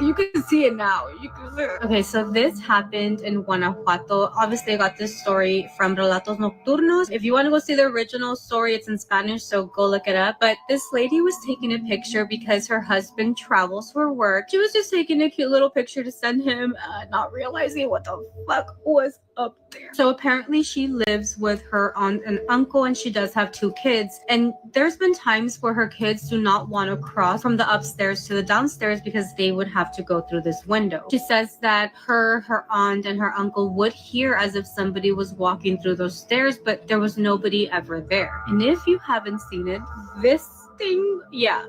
You can see it now. You can see it. Okay, so this happened in Guanajuato. Obviously, I got this story from Relatos Nocturnos. If you want to go see the original story, it's in Spanish, so go look it up. But this lady was taking a picture because her husband travels for work. She was just taking a cute little picture to send him, not realizing what the fuck was up there. So apparently she lives with her aunt and uncle, and she does have 2 kids. And there's been times where her kids do not want to cross from the upstairs to the downstairs because they would have to go through this window. She says that her aunt and her uncle would hear as if somebody was walking through those stairs, but there was nobody ever there. And if you haven't seen it, this thing, yeah,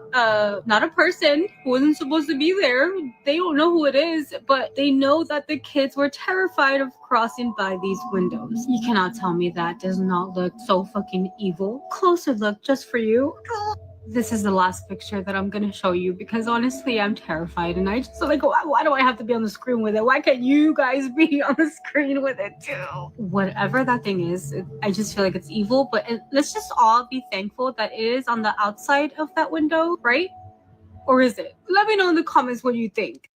not a person who wasn't supposed to be there. They don't know who it is, but they know that the kids were terrified of crossing by these windows. You cannot tell me that does not look so fucking evil. Closer look just for you. This is the last picture that I'm gonna show you because honestly I'm terrified, and I just like, why do I have to be on the screen with it? Why can't you guys be on the screen with it too? Whatever that thing is, I just feel like it's evil, but let's just all be thankful that it is on the outside of that window, right? Or is it? Let me know in the comments what you think.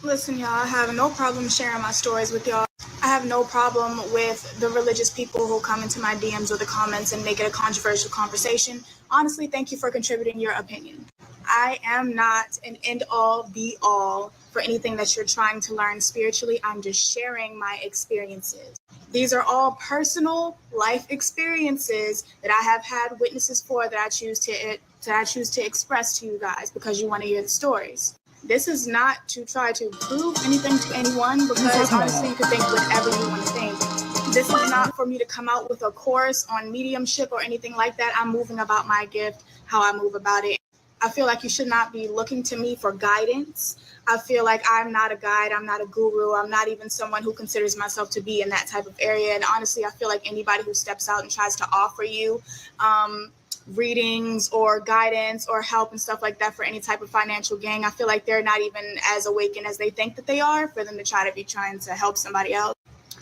Listen, y'all, I have no problem sharing my stories with y'all. I have no problem with the religious people who come into my DMs or the comments and make it a controversial conversation. Honestly, thank you for contributing your opinion. I am not an end-all, be-all for anything that you're trying to learn spiritually. I'm just sharing my experiences. These are all personal life experiences that I have had witnesses for that I choose to express to you guys because you want to hear the stories. This is not to try to prove anything to anyone because honestly, you could think whatever you want to think. This is not for me to come out with a course on mediumship or anything like that. I'm moving about my gift, how I move about it. I feel like you should not be looking to me for guidance. I feel like I'm not a guide. I'm not a guru. I'm not even someone who considers myself to be in that type of area. And honestly, I feel like anybody who steps out and tries to offer you readings or guidance or help and stuff like that for any type of financial gain, I feel like they're not even as awakened as they think that they are for them to try to be trying to help somebody else.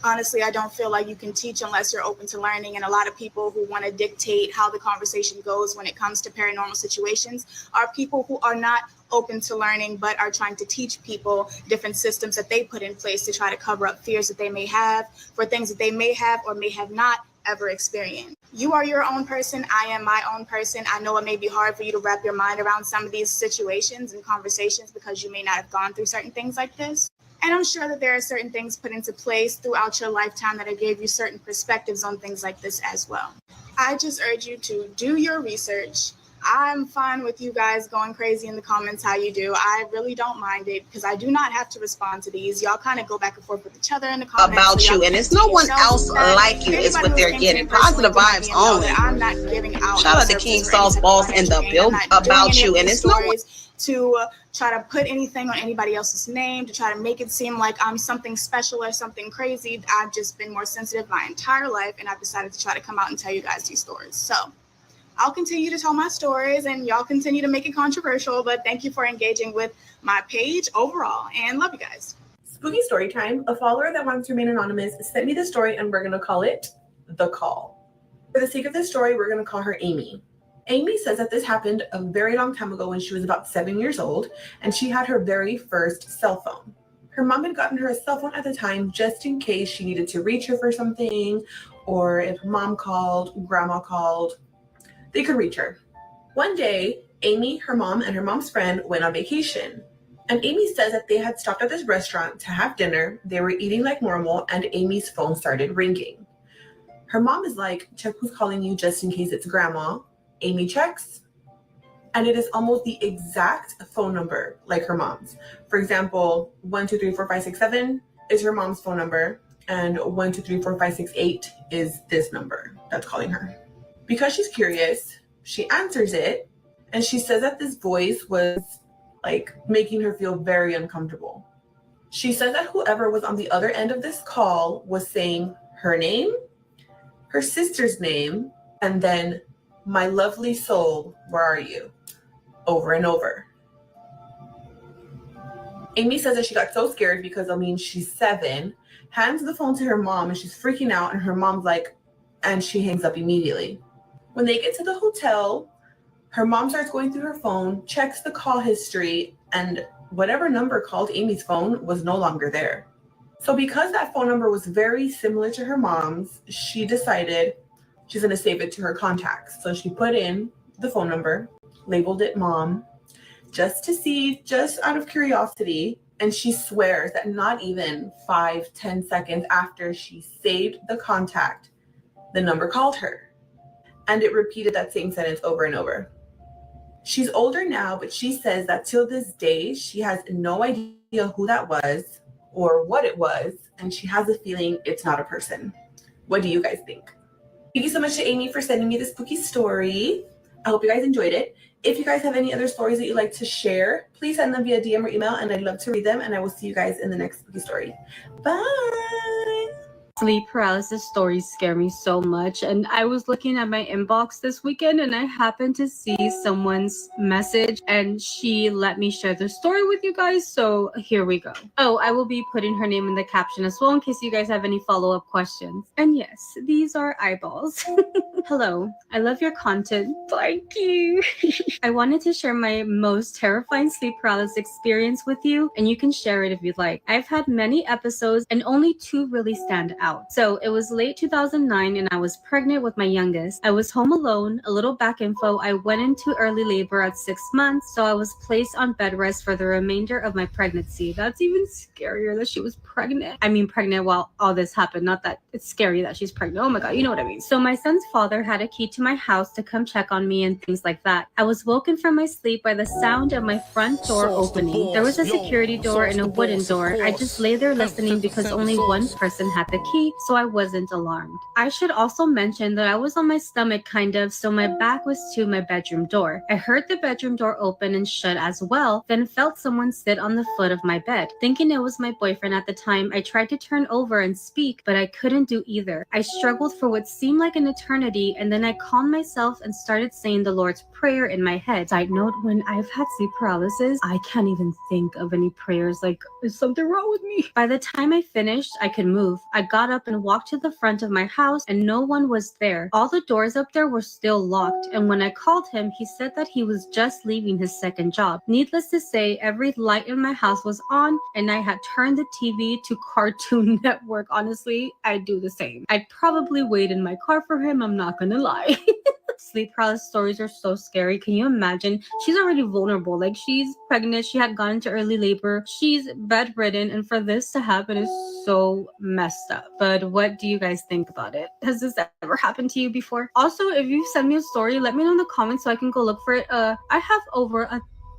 Honestly, I don't feel like you can teach unless you're open to learning. And a lot of people who want to dictate how the conversation goes when it comes to paranormal situations are people who are not open to learning, but are trying to teach people different systems that they put in place to try to cover up fears that they may have for things that they may have or may have not ever experienced. You are your own person. I am my own person. I know it may be hard for you to wrap your mind around some of these situations and conversations because you may not have gone through certain things like this. And I'm sure that there are certain things put into place throughout your lifetime that gave you certain perspectives on things like this as well. I just urge you to do your research. I'm fine with you guys going crazy in the comments how you do. I really don't mind it because I do not have to respond to these. Y'all kind of go back and forth with each other in the comments. About so you, and it's no one else like you is what they're getting. Positive vibes only. I'm not giving out. Shout out to King Saul's boss in the build about you, and it's no one to try to put anything on anybody else's name, to try to make it seem like I'm something special or something crazy. I've just been more sensitive my entire life, and I've decided to try to come out and tell you guys these stories. So I'll continue to tell my stories, and y'all continue to make it controversial, but thank you for engaging with my page overall, and love you guys. Spooky story time. A follower that wants to remain anonymous sent me the story, and we're going to call it The Call. For the sake of this story, we're going to call her Amy. Amy says that this happened a very long time ago when she was about 7 years old, and she had her very first cell phone. Her mom had gotten her a cell phone at the time just in case she needed to reach her for something, or if mom called, grandma called. they could reach her. One day, Amy, her mom, and her mom's friend went on vacation. And Amy says that they had stopped at this restaurant to have dinner. They were eating like normal, and Amy's phone started ringing. Her mom is like, check who's calling you just in case it's grandma. Amy checks, and it is almost the exact phone number like her mom's. For example, 1 2 3 4 5 6 7 is her mom's phone number, and 1 2 3 4 5 6 8 is this number that's calling her. Because she's curious, she answers it, and she says that this voice was like making her feel very uncomfortable. She says that whoever was on the other end of this call was saying her name, her sister's name, and then, my lovely soul, where are you? Over and over. Amy says that she got so scared because, she's 7, hands the phone to her mom, and she's freaking out, and her mom's like, and she hangs up immediately. When they get to the hotel, her mom starts going through her phone, checks the call history, and whatever number called Amy's phone was no longer there. So because that phone number was very similar to her mom's, she decided she's going to save it to her contacts. So she put in the phone number, labeled it mom, just to see, just out of curiosity. And she swears that not even 5-10 seconds after she saved the contact, the number called her. And it repeated that same sentence over and over. She's older now, but she says that till this day, she has no idea who that was or what it was, and she has a feeling it's not a person. What do you guys think? Thank you so much to Amy for sending me this spooky story. I hope you guys enjoyed it. If you guys have any other stories that you'd like to share, please send them via DM or email, and I'd love to read them, and I will see you guys in the next spooky story. Bye! Sleep paralysis stories scare me so much, and I was looking at my inbox this weekend and I happened to see someone's message and she let me share the story with you guys, so here we go. Oh, I will be putting her name in the caption as well in case you guys have any follow-up questions. And yes, these are eyeballs. Hello, I love your content. Thank you. I wanted to share my most terrifying sleep paralysis experience with you, and you can share it if you'd like. I've had many episodes and only 2 really stand out. So it was late 2009 and I was pregnant with my youngest. I was home alone. A little back info, I went into early labor at 6 months, so I was placed on bed rest for the remainder of my pregnancy. That's even scarier that she was pregnant. I mean pregnant while all this happened, not that it's scary that she's pregnant. Oh my god, you know what I mean. So my son's father had a key to my house to come check on me and things like that. I was woken from my sleep by the sound of my front door opening. There was a security door and a wooden door. I just lay there listening because only one person had the key, so I wasn't alarmed. I should also mention that I was on my stomach kind of, so my back was to my bedroom door. I heard the bedroom door open and shut as well, then felt someone sit on the foot of my bed. Thinking it was my boyfriend at the time, I tried to turn over and speak, but I couldn't do either. I struggled for what seemed like an eternity, and then I calmed myself and started saying the Lord's Prayer in my head. Side note, when I've had sleep paralysis, I can't even think of any prayers, like, is something wrong with me? By the time I finished, I could move. I got up and walked to the front of my house, and no one was there. All the doors up there were still locked, and when I called him, he said that he was just leaving his second job. Needless to say, every light in my house was on, and I had turned the TV to Cartoon Network. Honestly, I'd do the same. I'd probably wait in my car for him, I'm not gonna lie. Sleep paralysis stories are so scary. Can you imagine? She's already vulnerable. Like, she's pregnant, she had gone into early labor, she's bedridden, and for this to happen is so messed up. But what do you guys think about it? Has this ever happened to you before? Also, if you send me a story, let me know in the comments so I can go look for it. I have over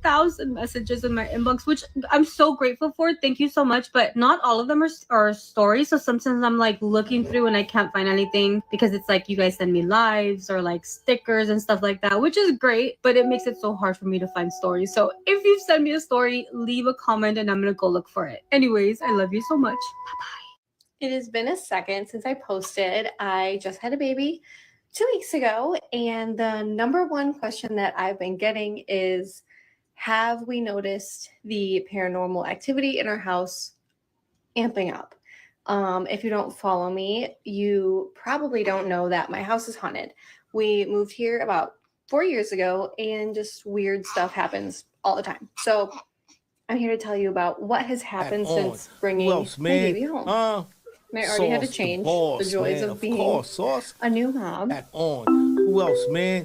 1,000 messages in my inbox, which I'm so grateful for. Thank you so much. But not all of them are stories. So sometimes I'm like looking through and I can't find anything because it's like you guys send me lives or like stickers and stuff like that, which is great, but it makes it so hard for me to find stories. So if you send me a story, leave a comment and I'm gonna go look for it. Anyways, I love you so much. Bye-bye. It has been a second since I posted. I just had a baby 2 weeks ago, and the number one question that I've been getting is, have we noticed the paranormal activity in our house amping up? If you don't follow me, you probably don't know that my house is haunted. We moved here about 4 years ago, and just weird stuff happens all the time. So I'm here to tell you about what has happened since bringing my baby home. I already had to change the joys of being a new mom. Who else, man?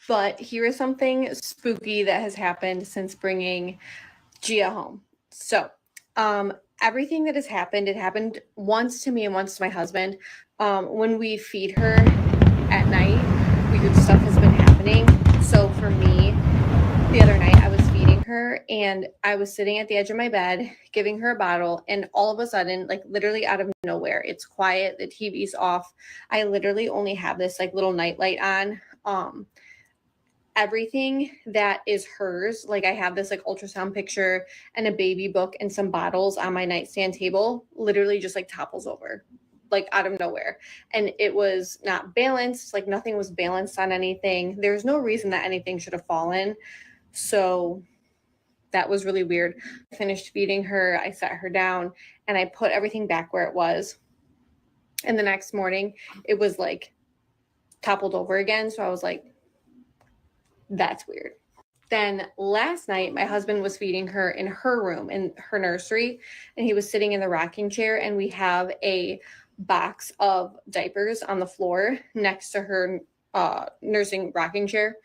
But here is something spooky that has happened since bringing Gia home. So, everything that has happened, it happened once to me and once to my husband. When we feed her at night, weird stuff has been happening. So for me, the other night I was feeding her and I was sitting at the edge of my bed, giving her a bottle, and all of a sudden, like literally out of nowhere, it's quiet, the TV's off. I literally only have this like little nightlight on. Everything that is hers, like I have this like ultrasound picture and a baby book and some bottles on my nightstand table, literally just like topples over, like out of nowhere. And it was not balanced, like nothing was balanced on anything. There's no reason that anything should have fallen. So that was really weird. I finished feeding her, I sat her down and I put everything back where it was. And the next morning it was like toppled over again. So I was like, that's weird. Then last night, my husband was feeding her in her room, in her nursery, and he was sitting in the rocking chair, and we have a box of diapers on the floor next to her nursing rocking chair.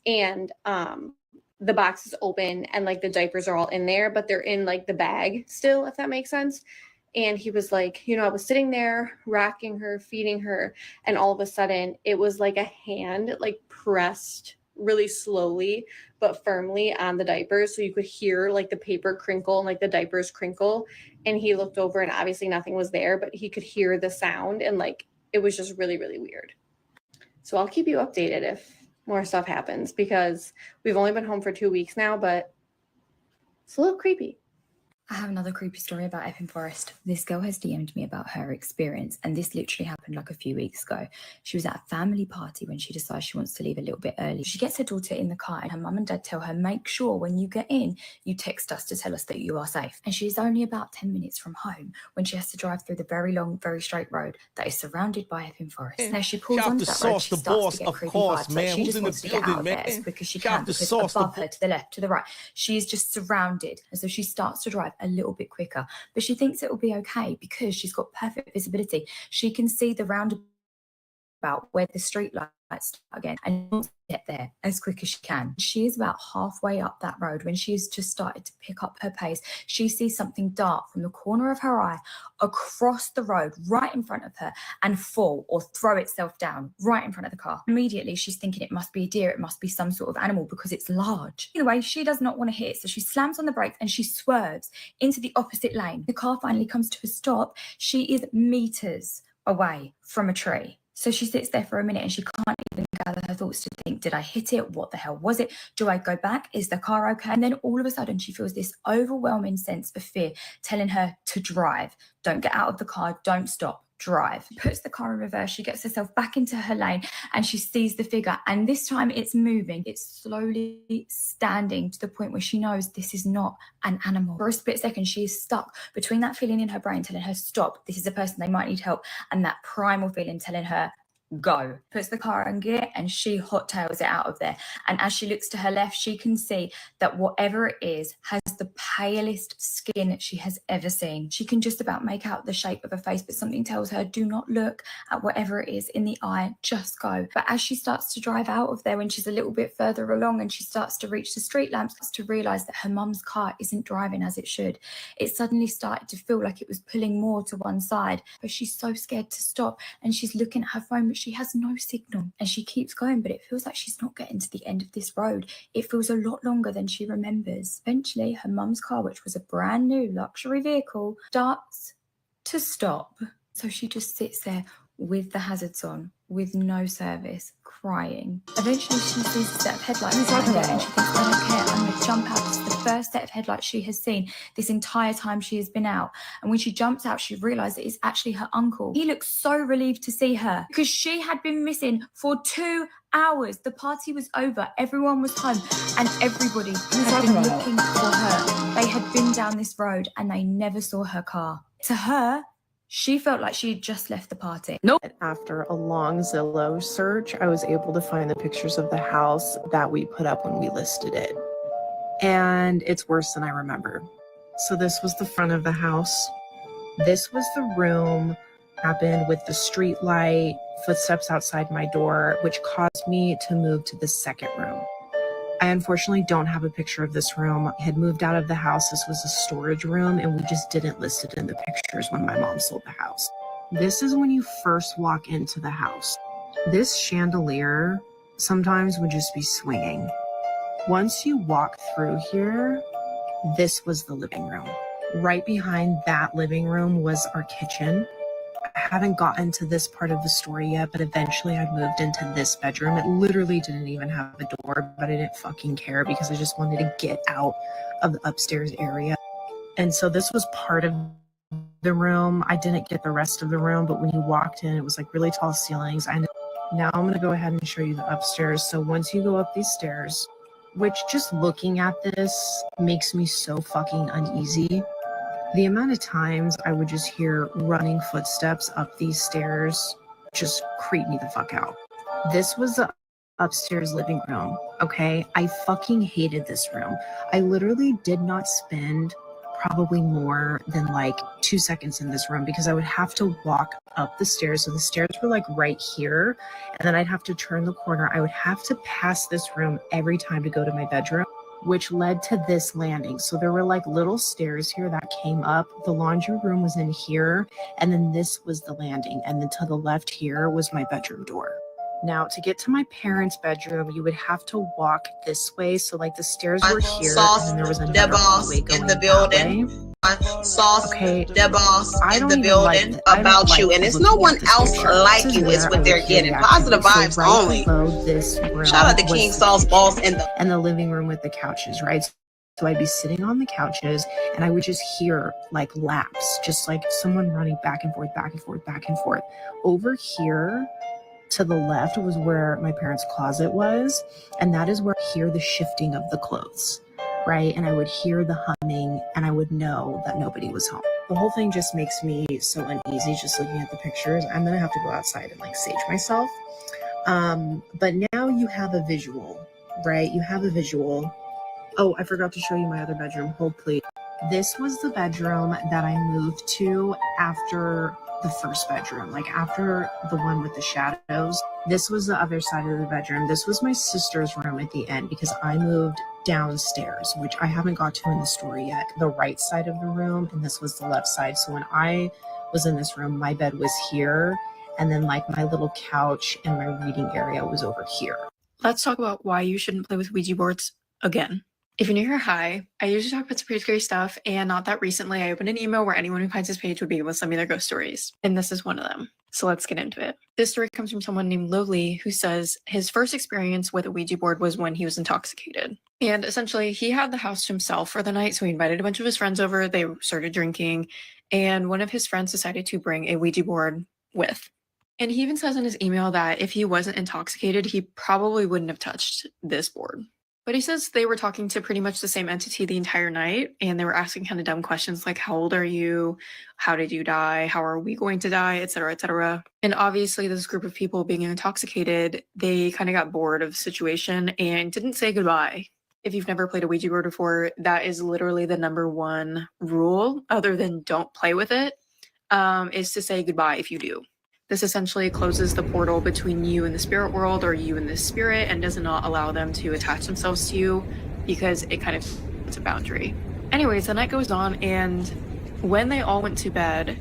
And the box is open and like the diapers are all in there, but they're in like the bag still, if that makes sense. And he was like, I was sitting there rocking her, feeding her, and all of a sudden it was like a hand like pressed really slowly but firmly on the diapers, so you could hear like the paper crinkle and like the diapers crinkle. And he looked over and obviously nothing was there, but he could hear the sound, and like it was just really, really weird. So I'll keep you updated if more stuff happens, because we've only been home for 2 weeks now, but it's a little creepy. I have another creepy story about Epping Forest. This girl has DM'd me about her experience, and this literally happened like a few weeks ago. She was at a family party when she decides she wants to leave a little bit early. She gets her daughter in the car, and her mum and dad tell her, make sure when you get in, you text us to tell us that you are safe. And she's only about 10 minutes from home when she has to drive through the very long, very straight road that is surrounded by Epping Forest. Now she pulls onto that road, she starts to get creepy vibes. Like she just wants to get out of there as quick as she can, because above her, to the left, to the right, she is just surrounded. And so she starts to drive a little bit quicker, but she thinks it will be okay because she's got perfect visibility. She can see the roundabout where the street lights start again, and she wants to get there as quick as she can. She is about halfway up that road when she's just started to pick up her pace. She sees something dart from the corner of her eye across the road right in front of her and fall or throw itself down right in front of the car. Immediately she's thinking it must be a deer, it must be some sort of animal because it's large. Anyway, she does not want to hit it, so she slams on the brakes and she swerves into the opposite lane. The car finally comes to a stop. She is meters away from a tree. So she sits there for a minute and she can't even gather her thoughts to think, did I hit it? What the hell was it? Do I go back? Is the car okay? And then all of a sudden she feels this overwhelming sense of fear telling her to drive. Don't get out of the car. Don't stop. Drive. She puts the car in reverse. She gets herself back into her lane and she sees the figure. And this time it's moving. It's slowly standing to the point where she knows this is not an animal. For a split second, she is stuck between that feeling in her brain telling her, stop, this is a person, they might need help, and that primal feeling telling her, go. Puts the car in gear and she hot tails it out of there. And as she looks to her left, she can see that whatever it is has the palest skin she has ever seen. She can just about make out the shape of a face, but something tells her, do not look at whatever it is in the eye, just go. But as she starts to drive out of there, when she's a little bit further along and she starts to reach the street lamps, starts to realise that her mum's car isn't driving as it should. It suddenly started to feel like it was pulling more to one side, but she's so scared to stop and she's looking at her phone, but she has no signal and she keeps going, but it feels like she's not getting to the end of this road. It feels a lot longer than she remembers. Eventually, her mum's car, which was a brand new luxury vehicle, starts to stop. So she just sits there with the hazards on, with no service, crying. Eventually she sees a set of headlights behind her and she thinks, I don't care, I'm going to jump out. It's the first set of headlights she has seen this entire time she has been out. And when she jumps out, she realised that it's actually her uncle. He looks so relieved to see her because she had been missing for 2 hours. The party was over, everyone was home, and everybody had been looking for her. They had been down this road and they never saw her car. To her, she felt like she had just left the party. Nope. After a long Zillow search, I was able to find the pictures of the house that we put up when we listed it. And it's worse than I remember. So this was the front of the house. This was the room. Happened with the street light footsteps outside my door, which caused me to move to the second room. I unfortunately don't have a picture of this room. I had moved out of the house. This was a storage room, and we just didn't list it in the pictures when my mom sold the house. This is when you first walk into the house. This chandelier sometimes would just be swinging. Once you walk through here, this was the living room. Right behind that living room was our kitchen. I haven't gotten to this part of the story yet, but eventually I moved into this bedroom. It literally didn't even have a door, but I didn't fucking care because I just wanted to get out of the upstairs area. And so this was part of the room. I didn't get the rest of the room, but when you walked in, it was like really tall ceilings. Now I'm going to go ahead and show you the upstairs. So once you go up these stairs, which just looking at this makes me so fucking uneasy. The amount of times I would just hear running footsteps up these stairs just creep me the fuck out. This was the upstairs living room, okay? I fucking hated this room. I literally did not spend probably more than like 2 seconds in this room because I would have to walk up the stairs. So the stairs were like right here, and then I'd have to turn the corner. I would have to pass this room every time to go to my bedroom, which led to this landing. So there were like little stairs here that came up. The laundry room was in here, and then this was the landing. And then to the left here was my bedroom door. Now, to get to my parents' bedroom, you would have to walk this way. So like the stairs were here, and then there was another hallway going in the building. Sauce, okay, the boss I in don't the even building like about like you, and it's looking no at one this else picture. like This you is where what I they're would hear getting. the Positive activity. vibes So right only. below this room Shout out to was King the Sauce kitchen Boss in the and the living room with the couches, right? So I'd be sitting on the couches and I would just hear like laps, just like someone running back and forth, back and forth, back and forth. Over here to the left was where my parents' closet was, and that is where I hear the shifting of the clothes, right? And I would hear the humming and I would know that nobody was home. The whole thing just makes me so uneasy just looking at the pictures. I'm gonna have to go outside and like sage myself. But now you have a visual, right? You have a visual. Oh, I forgot to show you my other bedroom. Hold please. This was the bedroom that I moved to after the first bedroom, like after the one with the shadows. This was the other side of the bedroom. This was my sister's room at the end because I moved downstairs, which I haven't got to in the story yet. The right side of the room, and this was the left side. So when I was in this room, my bed was here, and then like my little couch and my reading area was over here. Let's talk about why you shouldn't play with Ouija boards again. If you're new here, hi. I usually talk about some pretty scary stuff, and not that recently I opened an email where anyone who finds this page would be able to send me their ghost stories, and this is one of them. So let's get into it. This story comes from someone named Lowly, who says his first experience with a Ouija board was when he was intoxicated. And essentially, he had the house to himself for the night, so he invited a bunch of his friends over, they started drinking, and one of his friends decided to bring a Ouija board with. And he even says in his email that if he wasn't intoxicated, he probably wouldn't have touched this board. But he says they were talking to pretty much the same entity the entire night, and they were asking kind of dumb questions like, how old are you? How did you die? How are we going to die? Etc., etc. And obviously this group of people being intoxicated, they kind of got bored of the situation and didn't say goodbye. If you've never played a Ouija board before, that is literally the number one rule, other than don't play with it, is to say goodbye if you do. This essentially closes the portal between you and the spirit world, or you and the spirit, and does not allow them to attach themselves to you because it kind of puts a boundary. Anyways, the night goes on, and when they all went to bed,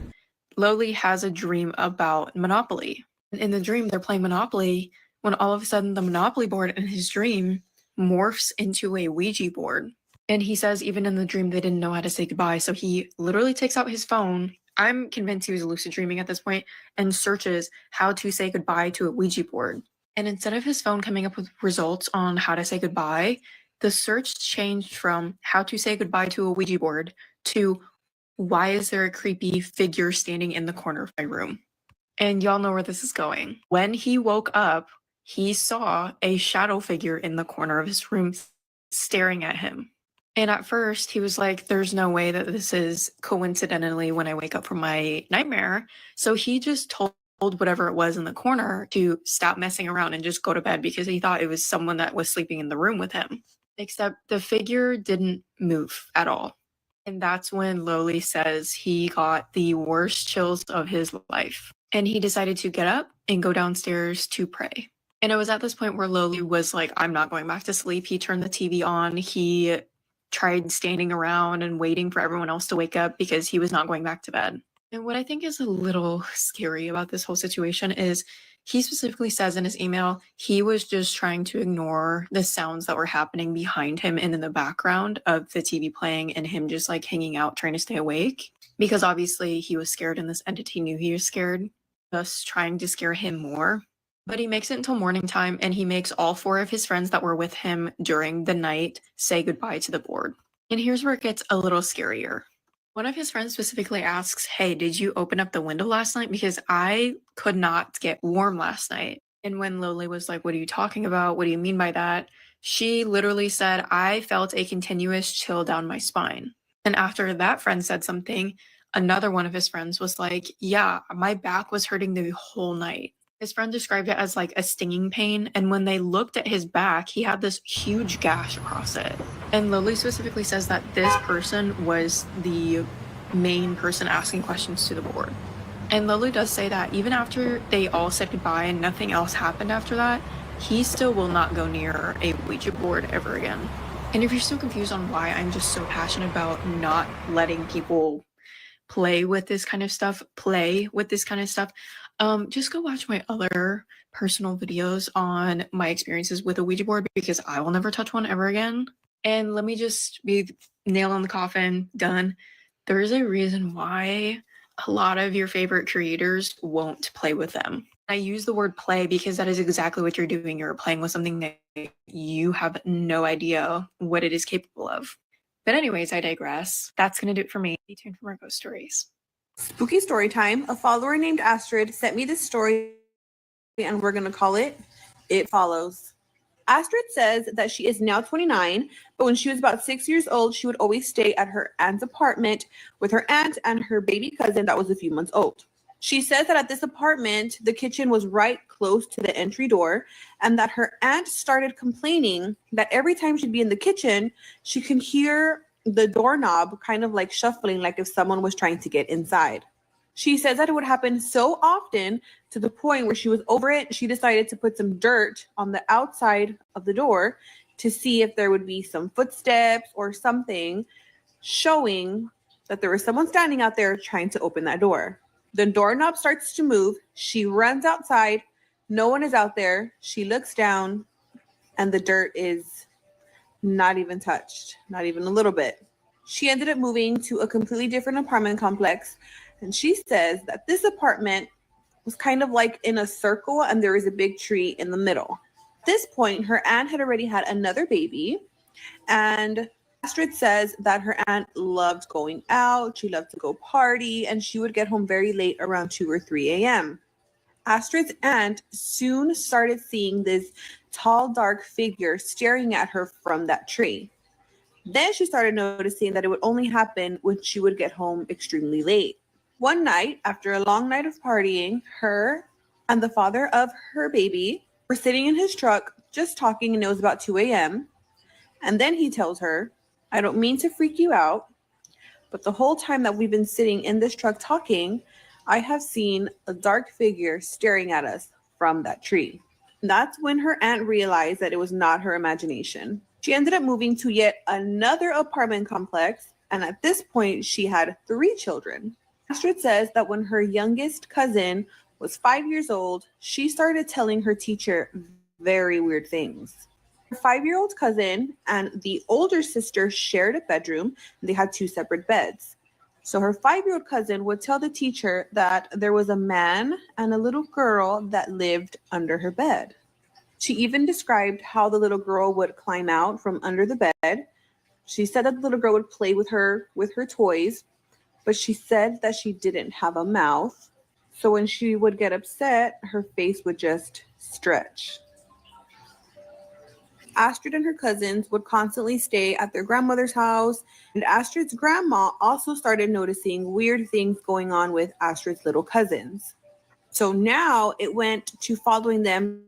Lowly has a dream about Monopoly. In the dream, they're playing Monopoly when all of a sudden the Monopoly board in his dream morphs into a Ouija board. And he says even in the dream they didn't know how to say goodbye, so he literally takes out his phone, I'm convinced he was lucid dreaming at this point, and searches how to say goodbye to a Ouija board. And instead of his phone coming up with results on how to say goodbye, the search changed from how to say goodbye to a Ouija board to why is there a creepy figure standing in the corner of my room? And y'all know where this is going. When he woke up, he saw a shadow figure in the corner of his room staring at him. And at first, he was like, there's no way that this is coincidentally when I wake up from my nightmare. So he just told whatever it was in the corner to stop messing around and just go to bed because he thought it was someone that was sleeping in the room with him. Except the figure didn't move at all. And that's when Lowly says he got the worst chills of his life. And he decided to get up and go downstairs to pray. And it was at this point where Loli was like, I'm not going back to sleep. He turned the TV on. He tried standing around and waiting for everyone else to wake up because he was not going back to bed. And what I think is a little scary about this whole situation is he specifically says in his email, he was just trying to ignore the sounds that were happening behind him and in the background of the TV playing and him just like hanging out, trying to stay awake. Because obviously he was scared and this entity knew he was scared, thus trying to scare him more. But he makes it until morning time and he makes all 4 of his friends that were with him during the night say goodbye to the board. And here's where it gets a little scarier. One of his friends specifically asks, hey, did you open up the window last night? Because I could not get warm last night. And when Loli was like, what are you talking about? What do you mean by that? She literally said, I felt a continuous chill down my spine. And after that friend said something, another one of his friends was like, yeah, my back was hurting the whole night. His friend described it as like a stinging pain. And when they looked at his back, he had this huge gash across it. And Loli specifically says that this person was the main person asking questions to the board. And Loli does say that even after they all said goodbye and nothing else happened after that, he still will not go near a Ouija board ever again. And if you're still confused on why I'm just so passionate about not letting people play with this kind of stuff, just go watch my other personal videos on my experiences with a Ouija board because I will never touch one ever again. And let me just be nail on the coffin, done. There is a reason why a lot of your favorite creators won't play with them. I use the word play because that is exactly what you're doing. You're playing with something that you have no idea what it is capable of. But anyways, I digress. That's going to do it for me. Stay tuned for more ghost stories. Spooky story time. A follower named Astrid sent me this story and we're going to call it It Follows. Astrid says that she is now 29, but when she was about 6 years old, she would always stay at her aunt's apartment with her aunt and her baby cousin that was a few months old. She says that at this apartment, the kitchen was right close to the entry door and that her aunt started complaining that every time she'd be in the kitchen, she could hear the doorknob kind of like shuffling, like if someone was trying to get inside. She says that it would happen so often to the point where she was over it. She decided to put some dirt on the outside of the door to see if there would be some footsteps or something showing that there was someone standing out there trying to open that door. The doorknob starts to move. She runs outside. No one is out there. She looks down and the dirt is not even touched, not even a little bit. She ended up moving to a completely different apartment complex. And she says that this apartment was kind of like in a circle and there was a big tree in the middle. At this point, her aunt had already had another baby. And Astrid says that her aunt loved going out. She loved to go party and she would get home very late around 2 or 3 a.m. Astrid's aunt soon started seeing this tall, dark figure staring at her from that tree. Then she started noticing that it would only happen when she would get home extremely late. One night, after a long night of partying, her and the father of her baby were sitting in his truck just talking, and it was about 2 a.m. And then he tells her, I don't mean to freak you out, but the whole time that we've been sitting in this truck talking, I have seen a dark figure staring at us from that tree. That's when her aunt realized that it was not her imagination. She ended up moving to yet another apartment complex, and at this point, she had 3 children. Astrid says that when her youngest cousin was 5 years old, she started telling her teacher very weird things. Her 5-year-old cousin and the older sister shared a bedroom. They had 2 separate beds. So her 5-year-old cousin would tell the teacher that there was a man and a little girl that lived under her bed. She even described how the little girl would climb out from under the bed. She said that the little girl would play with her toys, but she said that she didn't have a mouth. So when she would get upset, her face would just stretch. Astrid and her cousins would constantly stay at their grandmother's house, and Astrid's grandma also started noticing weird things going on with Astrid's little cousins. So now it went to following them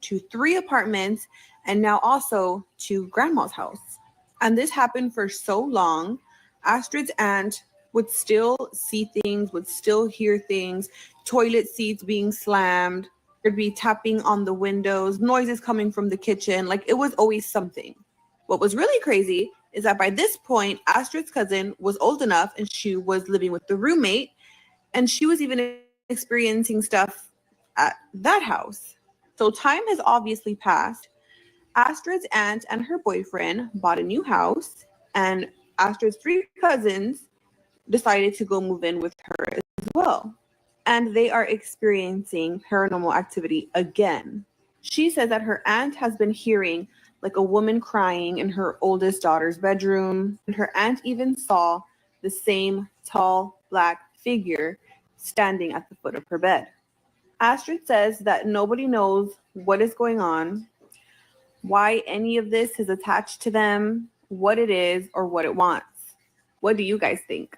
to 3 apartments and now also to grandma's house. And this happened for so long. Astrid's aunt would still see things, would still hear things, toilet seats being slammed, There'd be tapping on the windows, noises coming from the kitchen. Like, it was always something. What was really crazy is that by this point, Astrid's cousin was old enough and she was living with the roommate, and she was even experiencing stuff at that house. So time has obviously passed. Astrid's aunt and her boyfriend bought a new house, and Astrid's 3 cousins decided to go move in with her as well. And they are experiencing paranormal activity again. She says that her aunt has been hearing like a woman crying in her oldest daughter's bedroom. And her aunt even saw the same tall black figure standing at the foot of her bed. Astrid says that nobody knows what is going on, why any of this is attached to them, what it is, or what it wants. What do you guys think?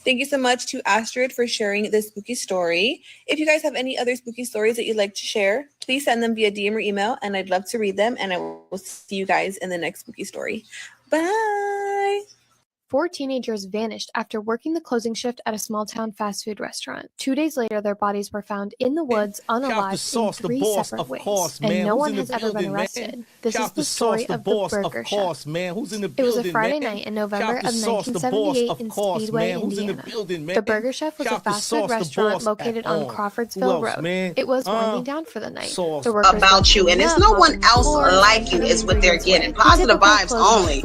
Thank you so much to Astrid for sharing this spooky story. If you guys have any other spooky stories that you'd like to share, please send them via DM or email, and I'd love to read them, and I will see you guys in the next spooky story. Bye! 4 teenagers vanished after working the closing shift at a small-town fast food restaurant. 2 days later, their bodies were found in the woods, unalived, in 3 separate ways, and no one has ever been arrested. This is the story of the Burger Chef. It was a Friday night in November of 1978 in Speedway, Indiana. The Burger Chef was a fast food restaurant located on Crawfordsville Road. It was winding down for the night. The workers about you, and it's no one else like you is what they're getting. Positive vibes only.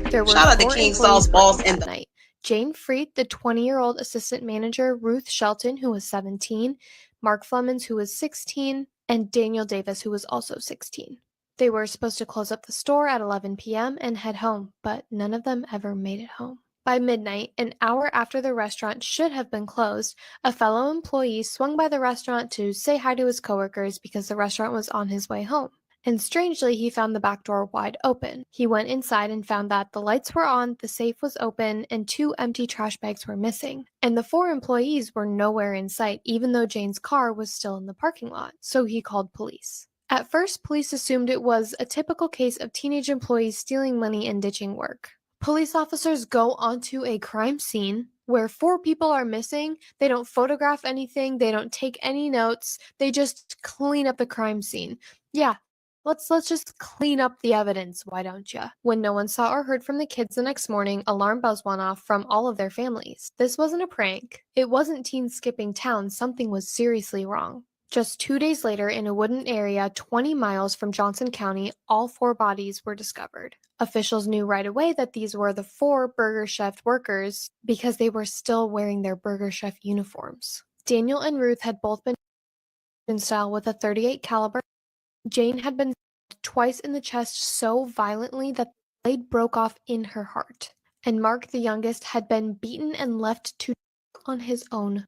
There were Shout out to 4 King employees Saul's boss working and that night. Jane Freed, the 20-year-old assistant manager, Ruth Shelton, who was 17, Mark Flemons, who was 16, and Daniel Davis, who was also 16. They were supposed to close up the store at 11 p.m. and head home, but none of them ever made it home. By midnight, an hour after the restaurant should have been closed, a fellow employee swung by the restaurant to say hi to his coworkers because the restaurant was on his way home. And strangely, he found the back door wide open. He went inside and found that the lights were on, the safe was open, and 2 empty trash bags were missing. And the 4 employees were nowhere in sight, even though Jane's car was still in the parking lot. So he called police. At first, police assumed it was a typical case of teenage employees stealing money and ditching work. Police officers go onto a crime scene where 4 people are missing. They don't photograph anything. They don't take any notes. They just clean up the crime scene. Yeah. Let's just clean up the evidence, why don't ya? When no one saw or heard from the kids the next morning, alarm bells went off from all of their families. This wasn't a prank. It wasn't teens skipping town. Something was seriously wrong. Just 2 days later, in a wooded area 20 miles from Johnson County, all 4 bodies were discovered. Officials knew right away that these were the 4 Burger Chef workers because they were still wearing their Burger Chef uniforms. Daniel and Ruth had both been in style with a .38 caliber. Jane had been stabbed twice in the chest so violently that the blade broke off in her heart. And Mark, the youngest, had been beaten and left to die on his own.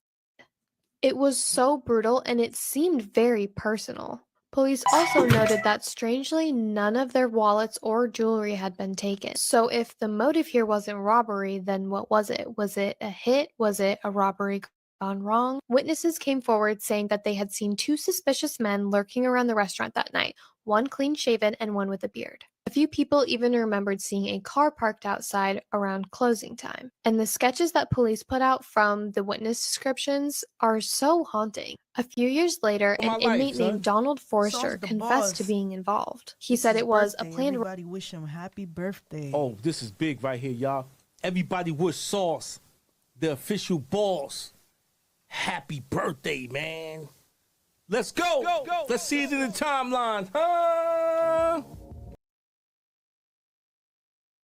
It was so brutal, and it seemed very personal. Police also noted that strangely none of their wallets or jewelry had been taken. So if the motive here wasn't robbery, then what was it? Was it a hit? Was it a robbery gone wrong? Witnesses came forward saying that they had seen 2 suspicious men lurking around the restaurant that night, one clean-shaven and one with a beard. A few people even remembered seeing a car parked outside around closing time. And the sketches that police put out from the witness descriptions are so haunting. A few years later, an inmate named Donald Forrester confessed to being involved. He said it was a planned... Everybody wish him happy birthday. Oh, this is big right here, y'all. Everybody wish Sauce, the official boss, happy birthday, man. Let's go. Let's see it in the timeline, huh?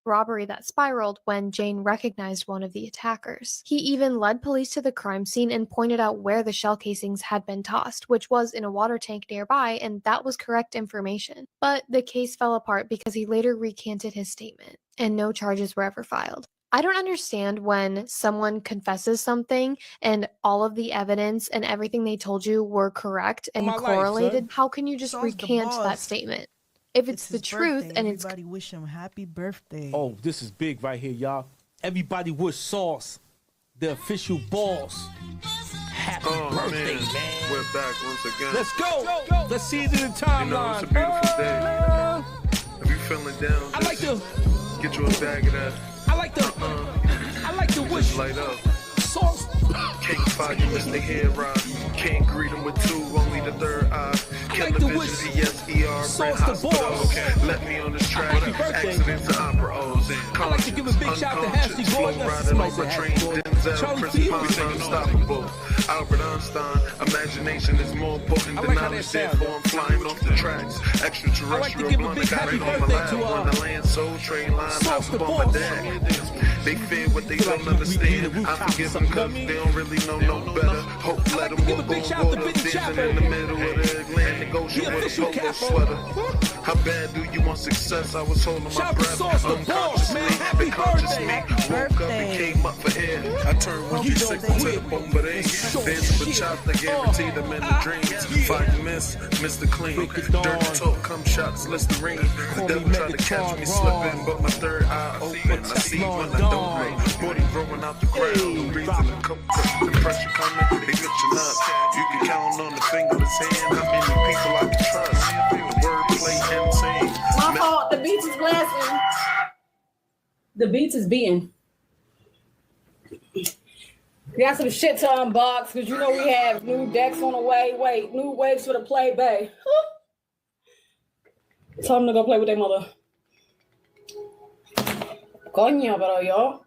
Robbery that spiraled when Jane recognized one of the attackers. He even led police to the crime scene and pointed out where the shell casings had been tossed, which was in a water tank nearby, and that was correct information. But the case fell apart because he later recanted his statement, and no charges were ever filed. I don't understand when someone confesses something and all of the evidence and everything they told you were correct and correlated. How can you just recant that statement? If it's the truth and it's... Everybody wish him happy birthday. Oh, this is big right here, y'all. Everybody wish Sauce, the official boss, happy birthday, man. We're back once again. Let's go. Let's see it in the timeline. You know, it's a beautiful day. If you're feeling down, I like to get you a bag of that. I like to wish light up. Sauce Can't find you, Mr. Head Rod. Can't greet him with two, only the third eye. Kill the vision, P.S.E.R. Brent Hospital. Let me on this track. Accidents and opera O's. I'd like to give a big shout to Ashley Gordon. Riding on my train. Denzel, Prince Ponce, unstoppable. Albert Einstein. Imagination is more important than knowledge. Therefore, I'm flying off the tracks. Extraterrestrial blunt. Got it on my lap. On the land, soul train line. House up on my dad. They fear what they don't understand. I forgive them cause they don't really know no better. Hope let them walk on water. Dancing in the middle of the Atlantic Ocean with a polo sweater. How bad do you want success? I was holding my breath unconsciously. The conscious me woke up and came up for air. I turned 1v6 to the bomber day. Dance with chops that guaranteed them in the dreams. Fight miss, Mr. Clean. Dirty talk, come shots, Listerine. The devil tried to catch me slipping, but my third eye open. I see when I don't. Body growing out the ground, the reason to come quick. The pressure coming, they get you up. You can count on the fingerless hand. How many people I can trust? The wordplay insane. My fault. The beats is blasting. The beats is beating. We got some shit to unbox because you know we have new decks on the way. Wait, new waves for the play bay. Tell them to go play with their mother. Coño, pero yo.